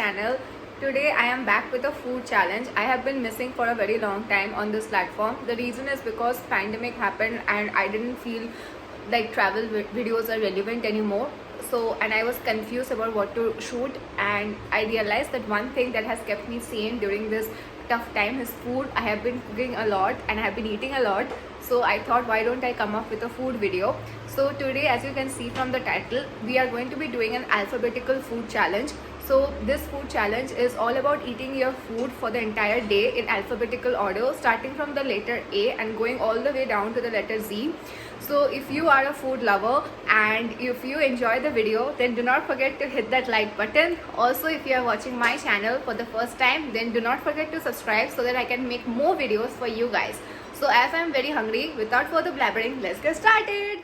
channel. Today I am back with a food challenge. I have been missing for a very long time on this platform. The reason is because pandemic happened and I didn't feel like travel videos are relevant anymore. So, and I was confused about what to shoot, and I realized that one thing that has kept me sane during this tough time is food. I have been cooking a lot and I have been eating a lot, so I thought, why don't I come up with a food video. So today, as you can see from the title, we are going to be doing an alphabetical food challenge. So this food challenge is all about eating your food for the entire day in alphabetical order, starting from the letter A and going all the way down to the letter Z. So if you are a food lover and if you enjoy the video, then do not forget to hit that like button. Also, if you are watching my channel for the first time, then do not forget to subscribe so that I can make more videos for you guys. So as I am very hungry, without further blabbering, let's get started.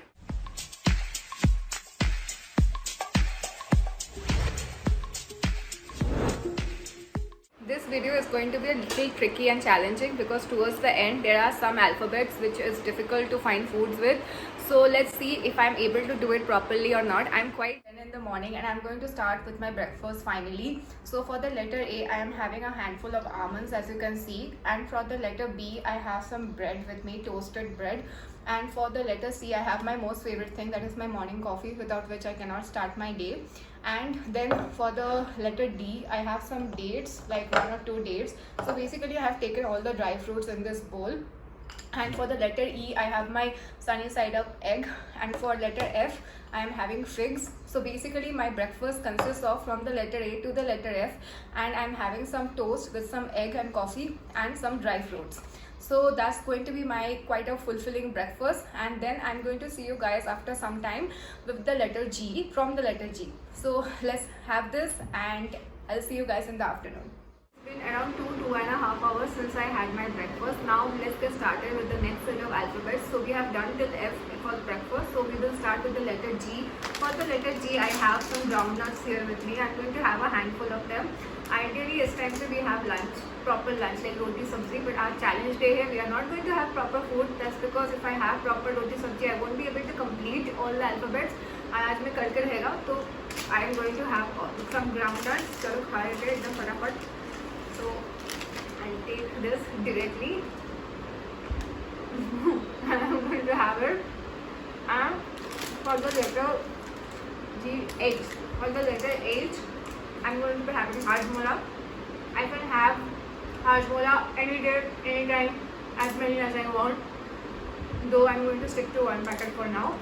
This video is going to be a little tricky and challenging because towards the end there are some alphabets which is difficult to find foods with. So let's see if I'm able to do it properly or not. I'm quite 10 in the morning and I'm going to start with my breakfast finally. So for the letter A, I am having a handful of almonds, as you can see, and for the letter B, I have some bread with me, toasted bread. And for the letter C, I have my most favorite thing, that is my morning coffee, without which I cannot start my day. And then for the letter D, I have some dates, like 1 or 2 dates. So basically I have taken all the dry fruits in this bowl. And for the letter E, I have my sunny side up egg, and for letter F, I am having figs. So basically my breakfast consists of from the letter A to the letter F, and I am having some toast with some egg and coffee and some dry fruits. So that's going to be my quite a fulfilling breakfast, and then I'm going to see you guys after some time with the letter G, from the letter G. So let's have this and I'll see you guys in the afternoon. It's been around 2.5 hours since I had my breakfast. Now let's get started with the next set of alphabets. So we have done till F for breakfast, so we will start with the letter G. For the letter G, I have some groundnuts here with me. I'm going to have a handful of them. Ideally, it's time to we have lunch, proper lunch like roti sabzi, but our challenge day here we are not going to have proper food. That's because if I have proper roti sabzi, I won't be able to complete all the alphabets. आज में करके रहेगा, तो I am going to have some groundnuts. चलो खा लेते हैं एकदम फटाफट. So I'll take this directly and I'm going to have it. And for the letter G, H. For the letter H, I'm going to be having hajmola. I can have hajmola any day, anytime, as many as I want. Though I'm going to stick to one packet for now.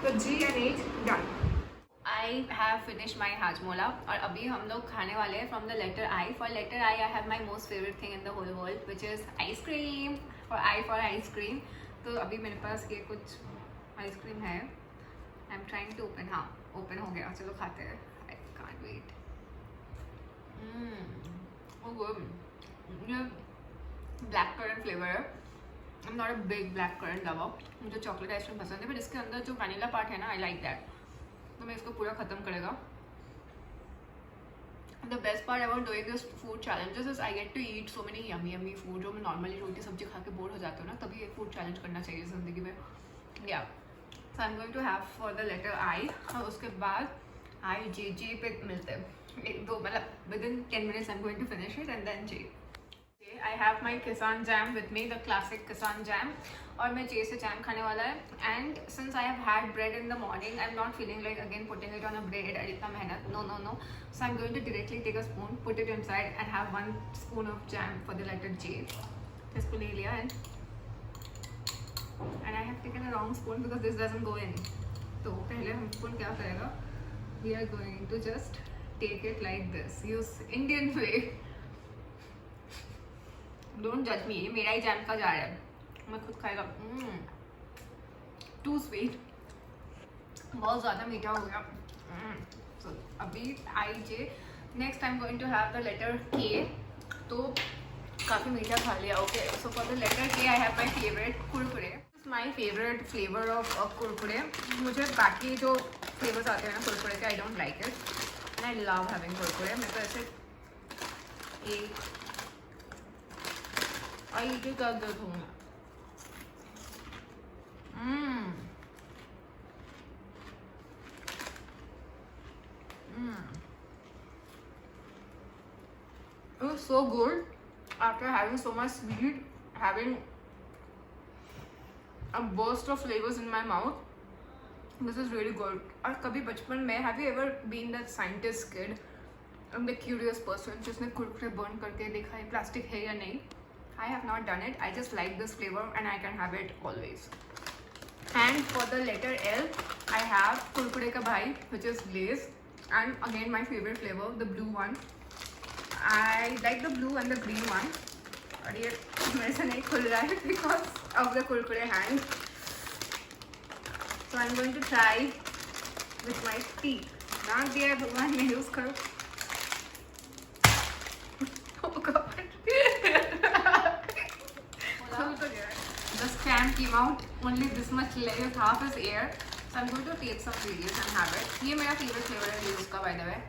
So G and H done. I have finished my hajmola और अभी हम लोग खाने वाले हैं from the letter I. For letter I have my most favorite thing in the whole world, which is ice cream. For I for ice cream. तो अभी मेरे पास ये कुछ ice cream है. I'm trying to open. हाँ, open हो गया. चलो खाते हैं. I can't wait. Oh good. ये black currant flavor है. I'm not a big black currant lover. मुझे chocolate ice cream पसंद है, but इसके अंदर जो vanilla part है ना, I like that. तो मैं इसको पूरा ख़त्म करेगा. The best part about doing this food challenges is I get to eat so many yummy food. जो मैं normally रोटी सब्जी खा के बोर हो जाती हूँ ना, तभी एक food challenge करना चाहिए ज़िंदगी में. Yeah. So I'm going to have for the letter I. और उसके बाद I J पे मिलते हैं. एक दो मतलब within 10 minutes I'm going to finish it and then J. I have my Kissan jam with me, the classic Kissan jam. और मैं J से jam खाने वाला है. And since I have had bread in the morning, I'm not feeling like again putting it on a bread. इतना मेहनत, no. So I'm going to directly take a spoon, put it inside, and have 1 spoon of jam for the letter J. इसको ले लिया and I have taken a wrong spoon because this doesn't go in. तो पहले हम spoon क्या करेगा? We are going to just take it like this. Use Indian way. Don't judge me. ये मेरा ही जैम का जा रहा है. मैं खुद खाएगा. Too sweet. बहुत ज़्यादा मीठा हो गया. So अभी I J. Next I'm going to have the letter K. तो काफ़ी मीठा खा लिया. Okay. So for the letter K I have my favorite Kurkure. This is my favorite flavor of Kurkure. मुझे बाकी जो flavors आते हैं ना कुरकुरे के, I don't like it. And I love having Kurkure. मैं तो ऐसे एक आई के कर देती हूँ. It was so good. After having so much sweet, having a burst of flavors in my mouth, this is really good. और कभी बचपन में have you ever been that scientist kid and the curious person जिसने Kurkure burn करके देखा है plastic है या नहीं? I have not done it. I just like this flavor and I can have it always. And for the letter L, I have Kurkure Ka Bhai, which is Lay's, and again my favorite flavor, the blue one. I like the blue and the green one. और ये मेरे से नहीं खुल रहा है because of the Kurkure hand. So I'm going to try with my teeth. नाक दिया है भगवान ने यूज करो. Oh God. The scam came out. Only this much left, half is air. So I'm going to take some videos and have it. ये मेरा favorite flavor है Lay's का, by the way.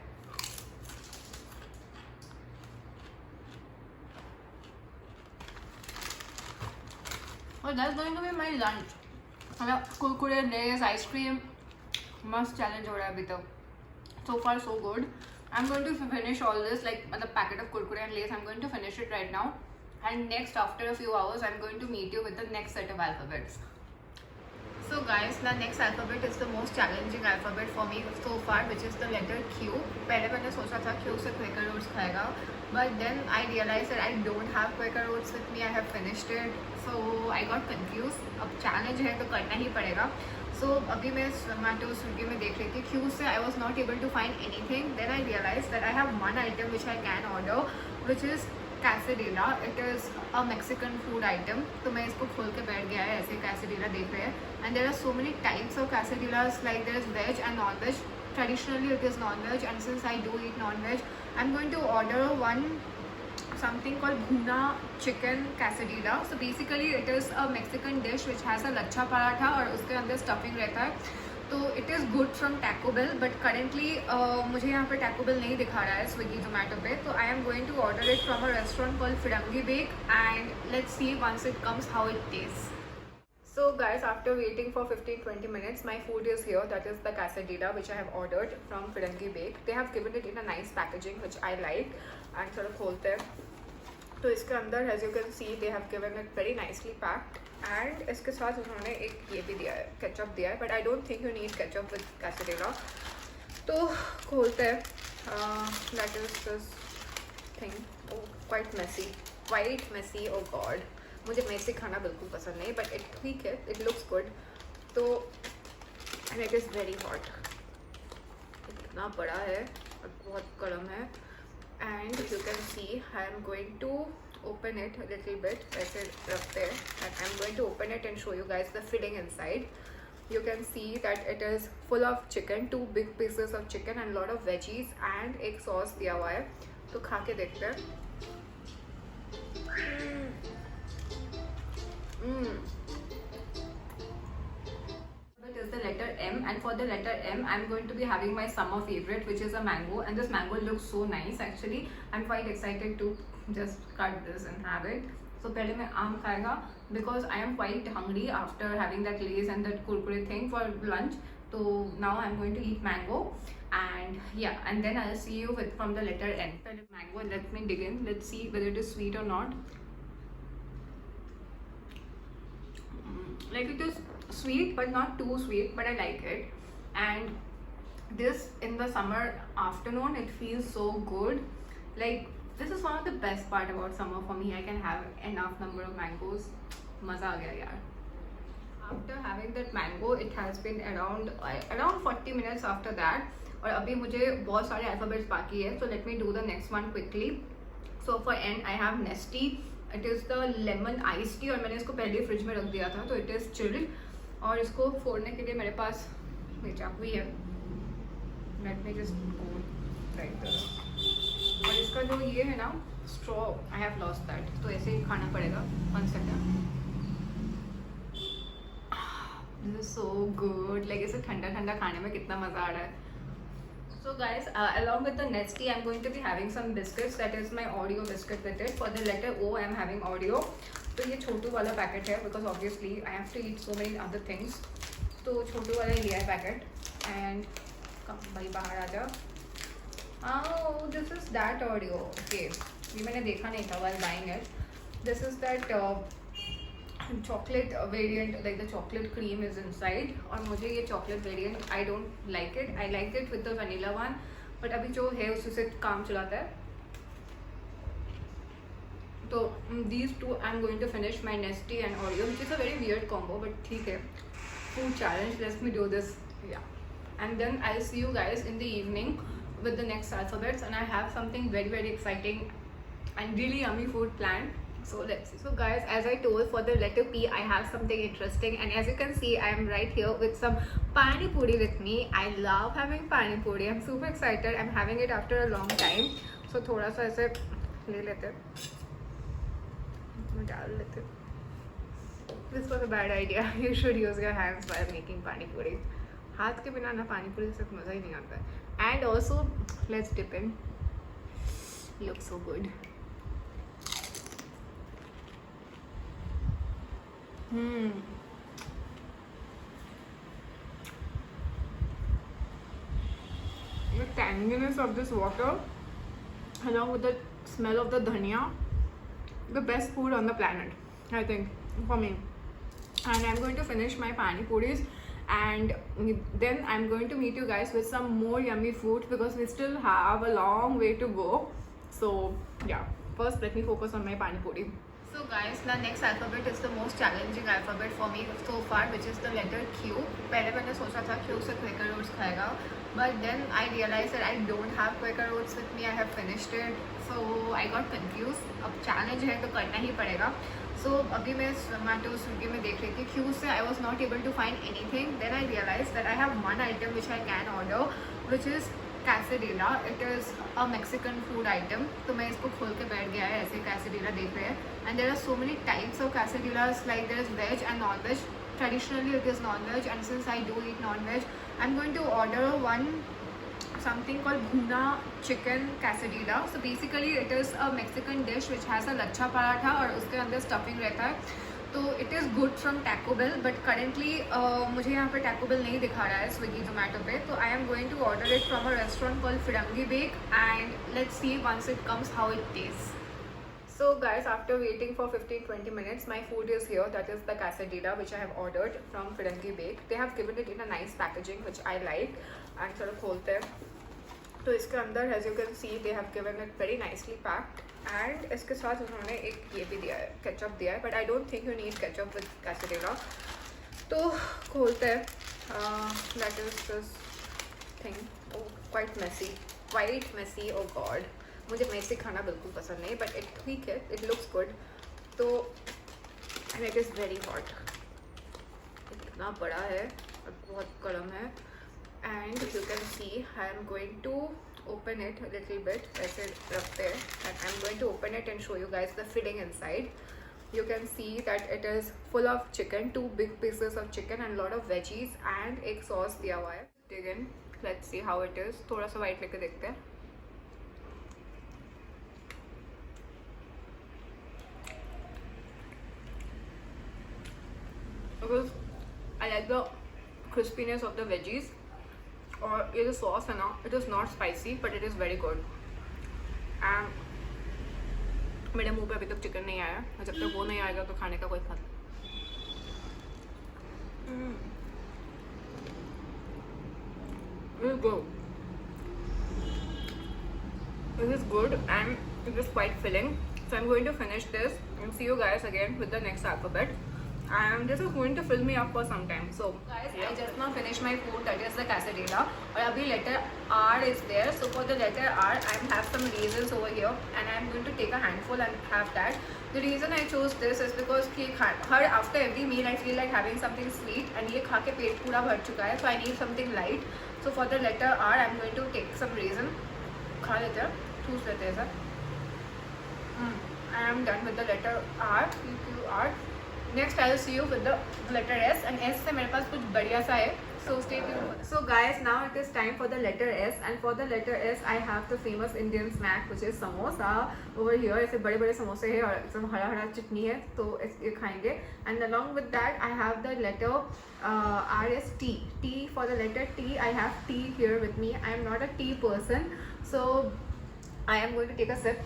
Well, that's going to be my lunch. मतलब Kurkure, Lay's, ice cream, must challenge हो रहा है अभी तक. So far so good. I'm going to finish all this, like the packet of Kurkure and Lay's. I'm going to finish it right now. And next, after a few hours, I'm going to meet you with the next set of alphabets. So guys, the next alphabet is the most challenging alphabet for me so far, which is the letter Q. पहले मैंने सोचा था Q से Quaker Oats खाएगा, but then I realized that I don't have Quaker Oats with me. I have finished it, so I got confused. अब challenge है तो करना ही पड़ेगा. So अभी मैं Zomato, Swiggy में देख रही थी Q से I was not able to find anything. Then I realized that I have one item which I can order, which is Quesadilla. It is a Mexican food item. तो मैं इसको खोल के बैठ गया है ऐसे Quesadilla देख रहे हैं. And there are so many types of Quesadillas, like there is veg and non-veg. Traditionally it is non-veg, and since I do eat non-veg, I'm going to order something called Bhuna chicken quesadilla. So basically it is a Mexican dish which has a lachha paratha और उसके अंदर stuffing रहता है. तो it is good from Taco Bell, but currently मुझे यहाँ पे Taco Bell नहीं दिखा रहा है Swiggy Zomato पे. तो I am going to order it from a restaurant called Firangi Bake, and let's see once it comes how it tastes. So guys, after waiting for 15-20 minutes, my food is here. That is the quesadilla which I have ordered from Firangi Bake. They have given it in a nice packaging which I like. And थोड़ा खोलते हैं तो इसके अंदर as you can see they have given it very nicely packed, and इसके साथ उन्होंने एक ये भी दिया है, ketchup दिया है, but I don't think you need ketchup with quesadilla. तो खोलते हैं. That is this thing. Oh, quite messy. Oh God. मुझे मैसी खाना बिल्कुल पसंद नहीं, बट इट ठीक है, इट लुक्स गुड. तो and it is very hot. इतना बड़ा है और बहुत गर्म है. And you can see I am going to open it little bit. ऐसे रखते हैं and I am going to open it and show you guys the filling inside. You can see that it is full of chicken, 2 big pieces of chicken and lot of veggies, and एक sauce दिया हुआ है. तो खा के देखते हैं. It is the letter M, and for the letter M, I'm going to be having my summer favorite, which is a mango, and this mango looks so nice. Actually, I'm quite excited to just cut this and have it. So पहले मैं आम खाएगा because I am quite hungry after having that Lay's and that Kurkure thing for lunch. So now I'm going to eat mango, and yeah, and then I'll see you with from the letter N. पहले mango, let me dig in. Let's see whether it is sweet or not. Like it is sweet but not too sweet, but I like it. And this in the summer afternoon, it feels so good. Like this is one of the best part about summer for me. I can have enough number of mangoes. मज़ा आ गया यार. After having that mango, it has been around 40 minutes after that. और अभी मुझे बहुत सारे alphabets बाकी है. So let me do the next one quickly. So for N, I have Nestea. It is the lemon ice tea, और मैंने इसको पहले फ्रिज में रख दिया था, तो इट इज़ चिल्ड. और इसको फोड़ने के लिए मेरे पास चाकू ही है. Let me just go like this. और इसका जो ये है ना straw, I have lost that, तो ऐसे ही खाना पड़ेगा. 1 second. This is so good. Like इसे ठंडा ठंडा खाने में कितना मज़ा आ रहा है. So guys, along with the Nestea, I'm going to be having some biscuits. That is my Oreo biscuit with it. For the letter O, I'm having Oreo. तो ये छोटू वाला पैकेट है because obviously I have to eat so many other things. तो छोटू वाला ही लिया है packet. And भाई बाहर आ जा. Oh, this is that Oreo. Okay. ये मैंने देखा नहीं था while buying it. This is that chocolate variant, like the chocolate cream is inside. और मुझे ये chocolate variant I don't like it. I liked it with the vanilla one, but अभी जो है उसी से काम चलाता है. तो these two I'm going to finish my Nestea and Oreo, which is a very weird combo, but ठीक है. Food challenge. Let me do this. Yeah. And then I'll see you guys in the evening with the next alphabets, and I have something very exciting and really yummy food planned. So let's see. So guys, as I told, for the letter P I have something interesting, and as you can see I am right here with some pani puri with me. I love having pani puri. I'm super excited. I'm having it after a long time. So थोड़ा सा ऐसे ले लेते हैं, डाल लेते हैं. This was a bad idea. You should use your hands while making pani puri. हाथ के बिना ना पानी पूरी से मज़ा ही नहीं आता है. And also let's dip in. Looks so good. The tanginess of this water along with the smell of the dhania, the best food on the planet, I think, for me. And I'm going to finish my pani puris, and then I'm going to meet you guys with some more yummy food because we still have a long way to go. So yeah, first let me focus on my pani puri. So guys, the next alphabet is the most challenging alphabet for me so far, which is the letter Q. पहले मैंने सोचा था Q से Quaker Oats खाएगा, but then I realized that I don't have Quaker Oats with me. I have finished it, so I got confused. अब challenge है तो करना ही पड़ेगा. So अभी मैं Zomato Swiggy में देख रही थी Q से I was not able to find anything. Then I realized that I have one item which I can order, which is quesadilla. It is a Mexican food item. तो मैं इसको खोल के बैठ गया है, ऐसे कैसेडिला देख रहे हैं. And there are so many types of quesadillas, like there is veg and non veg. Traditionally it is non veg, and since I do eat non veg, I am going to order one something called bhuna chicken quesadilla. So basically it is a Mexican dish which has a lachha paratha और उसके अंदर stuffing रहता है. तो it is good from Taco Bell, but currently मुझे यहाँ पे taco bell नहीं दिखा रहा है स्विगी जोमेटो पे. तो I am going to order it from a restaurant called Firangi Bake, एंड let's see once it comes how it taste. So guys, after waiting for 15-20 minutes, my food is here. That is the quesadilla which I have ordered from Firangi Bake. They have given it in a nice packaging which I like. And चलो खोलते हैं. तो इसके अंदर as you can see they have given it very nicely packed. And इसके साथ उन्होंने एक ये भी दिया है, केचप दिया है. But I don't think you need ketchup with quesadilla. तो खोलते हैं. That is this thing. Oh, quite messy. Quite messy. Oh God. मुझे मैसी खाना बिल्कुल पसंद नहीं, बट इट ठीक है, इट लुक्स गुड. तो इट इज़ वेरी हॉट. इतना बड़ा है और बहुत गर्म है. And you can see I am going to open it little bit. ऐसे रखते हैं and I am going to open it and show you guys the filling inside. You can see that it is full of chicken, 2 big pieces of chicken and lot of veggies, and एक sauce दिया हुआ है. Dig in, let's see how it is. थोड़ा सा white लेके देखते हैं. Because I like the crispiness of the veggies. और ये जो sauce है ना, it is not spicy but it is very good. And मेरे मुंह पे अभी तक चिकन नहीं आया, जब तक वो नहीं आएगा तो खाने का कोई फल. It is good. It is good and it is quite filling. So I'm going to finish this and see you guys again with the next alphabet. And this is going to fill me up for some time. So guys, yeah. I just now finished my food, that is the quesadilla. और अभी letter R is there. So for the letter R, I have some raisins over here, and I'm going to take a handful and have that. The reason I chose this is because कि हर after every meal I feel like having something sweet, and ये खा के पेट पूरा भर चुका है, so I need something light. So for the letter R, I'm going to take some raisin. खा लेते हैं, चूस लेते हैं sir. I am done with the letter R. QQR. Next I will see you with the letter S, and S से मेरे पास कुछ बढ़िया सा है. So stay tuned. So guys, now it is time for the letter S, and for the letter S I have the famous Indian snack which is samosa over here. ऐसे बड़े बड़े समोसे हैं और एकदम हरा हरा चटनी है, तो ये खाएंगे. And along with that I have the letter R is T. T, for the letter T I have tea here with me. I am not a tea person, so I am going to take a sip.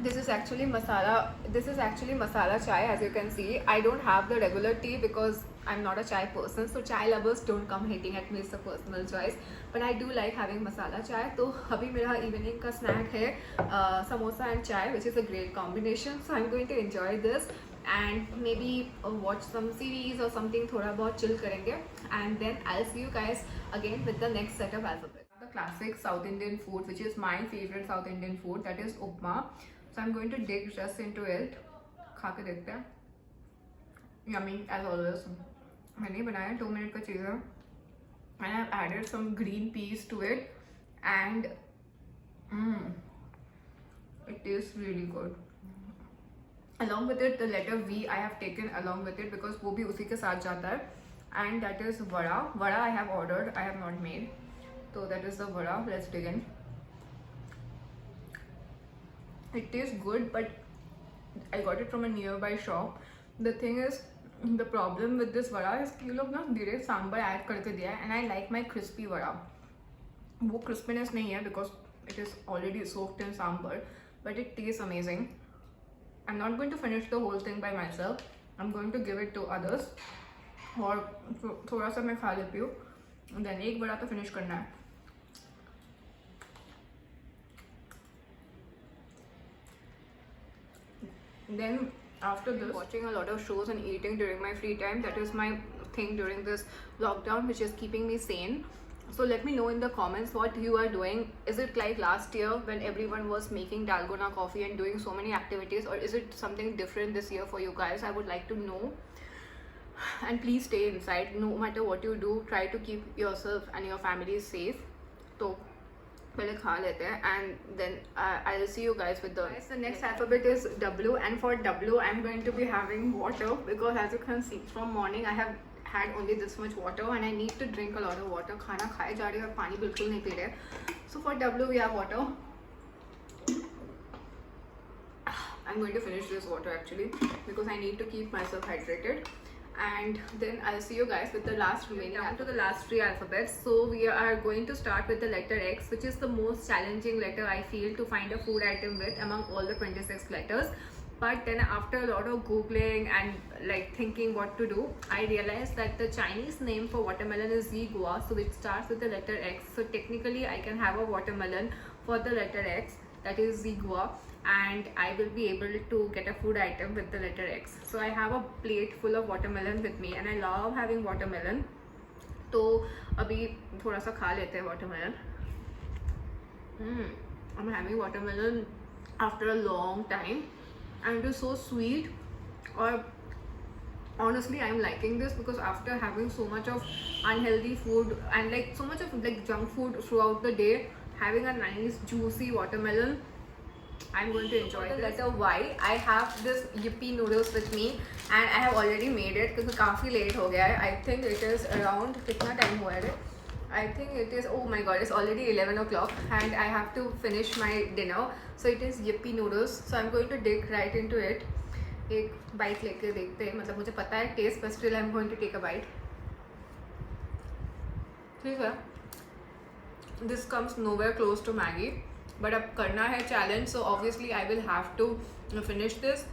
this is actually masala chai. As you can see, I don't have the regular tea because I'm not a chai person, so chai lovers don't come hating at me, it's a personal choice, but I do like having masala chai. तो अभी मेरा evening का snack है samosa and chai, which is a great combination, so I'm going to enjoy this and maybe watch some series or something, थोड़ा बहुत chill करेंगे, and then I'll see you guys again with the next set of alphabet. The classic South Indian food, which is my favorite South Indian food, that is upma. So I'm going to dig just into it. खा के देखते हैं. Yummy as always. मैंने बनाया 2 minute का चीज़ है. And I've added some green peas to it, and it tastes really good. Along with it, the letter V I have taken along with it because वो भी उसी के साथ जाता है. And that is vada. Vada I have ordered, I have not made. So that is the vada. Let's dig in. It tastes good, but I got it from a nearby shop. The thing is, the problem with this vada is कि ये लोग ना धीरे sambar add करके दिया है, and I like my crispy vada. वो crispiness नहीं है because it is already soaked in sambar, but it tastes amazing. I'm not going to finish the whole thing by myself. I'm going to give it to others. और थोड़ा सा मैं खा लेती हूँ, then एक बड़ा तो finish करना है. Then after this, watching a lot of shows and eating during my free time. That is my thing during this lockdown, which is keeping me sane. So let me know in the comments what you are doing. Is it like last year when everyone was making dalgona coffee and doing so many activities, or is it something different this year for you guys? I would like to know. And please stay inside. No matter what you do, try to keep yourself and your family safe. So पहले खा लेते हैं, and then I'll see you guys with the next alphabet is W, and for W I'm going to be having water because as you can see from morning I have had only this much water and I need to drink a lot of water. खाना खाए जा रही है और पानी बिल्कुल नहीं P रहे. So for W we have water. I'm going to finish this water actually because I need to keep myself hydrated. And then I'll see you guys with the last remaining down to the last 3 alphabets. So we are going to start with the letter X, which is the most challenging letter I feel to find a food item with among all the 26 letters. But then after a lot of googling and like thinking what to do, I realized that the Chinese name for watermelon is Zigua, so it starts with the letter X. So technically I can have a watermelon for the letter X, that is Zigua, and I will be able to get a food item with the letter X. So I have a plate full of watermelon with me and I love having watermelon. तो अभी थोड़ा सा खा लेते हैं watermelon. I'm having watermelon after a long time and it is so sweet. Or honestly I'm liking this because after having so much of unhealthy food and like so much of like junk food throughout the day, having a nice juicy watermelon, I'm going to enjoy the letter Y. I have this yippee noodles with me and I have already made it because काफ़ी late हो गया है. I think it is around कितना time हुआ है? I think it is, oh my god, it's already 11 o'clock and I have to finish my dinner. So it is yippee noodles. So I'm going to dig right into it. एक bite लेके देखते हैं, मतलब मुझे पता है taste, but still I'm going to take a bite. ठीक है. This comes nowhere close to Maggie. But अब करना है challenge, so obviously I will have to finish this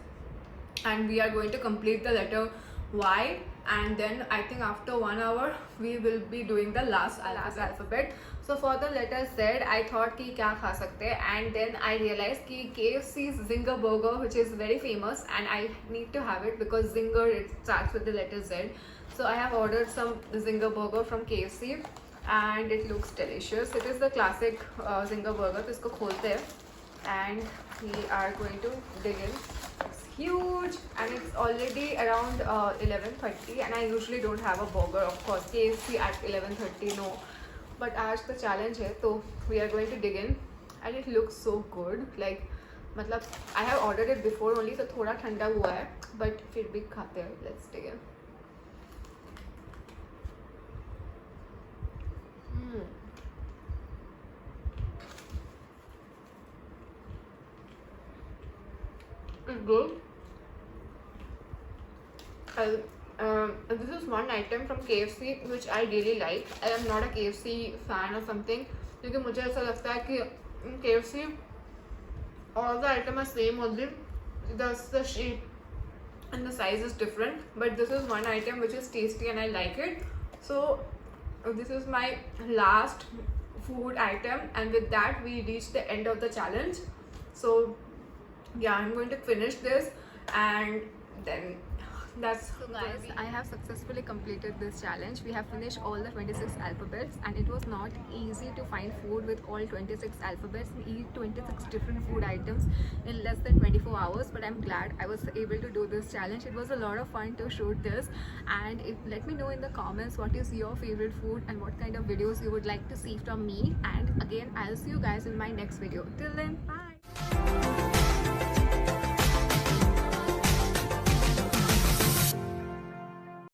and we are going to complete the letter Y, and then I think after 1 hour we will be doing the last alphabet. So for the letter Z I thought कि क्या खा सकते हैं, and then I realized कि KFC's Zinger burger, which is very famous and I need to have it because Zinger, it starts with the letter Z. So I have ordered some Zinger burger from KFC and it looks delicious. It is the classic Zinger burger. तो इसको खोलते हैं and we are going to dig in. It's huge and it's already around 11:30 and I usually don't have a burger, of course. KFC at 11:30, no. But आज the challenge है, तो we are going to dig in and it looks so good. Like मतलब I have ordered it before only, तो थोड़ा ठंडा हुआ है, but फिर भी खाते हैं. Let's dig in. It's good. This is one item from KFC which I really like. I am not a KFC fan or something, क्योंकि मुझे ऐसा लगता है कि KFC all the items are same only, the shape and the size is different, but this is one item which is tasty and I like it. So this is my last food item, and with that we reach the end of the challenge. So yeah, I'm going to finish this and then that's so guys, I have successfully completed this challenge. We have finished all the 26 alphabets, and it was not easy to find food with all 26 alphabets and eat 26 different food items in less than 24 hours, but I'm glad I was able to do this challenge. It was a lot of fun to shoot this, and let me know in the comments what is your favorite food and what kind of videos you would like to see from me. And again, I'll see you guys in my next video. Till then, bye.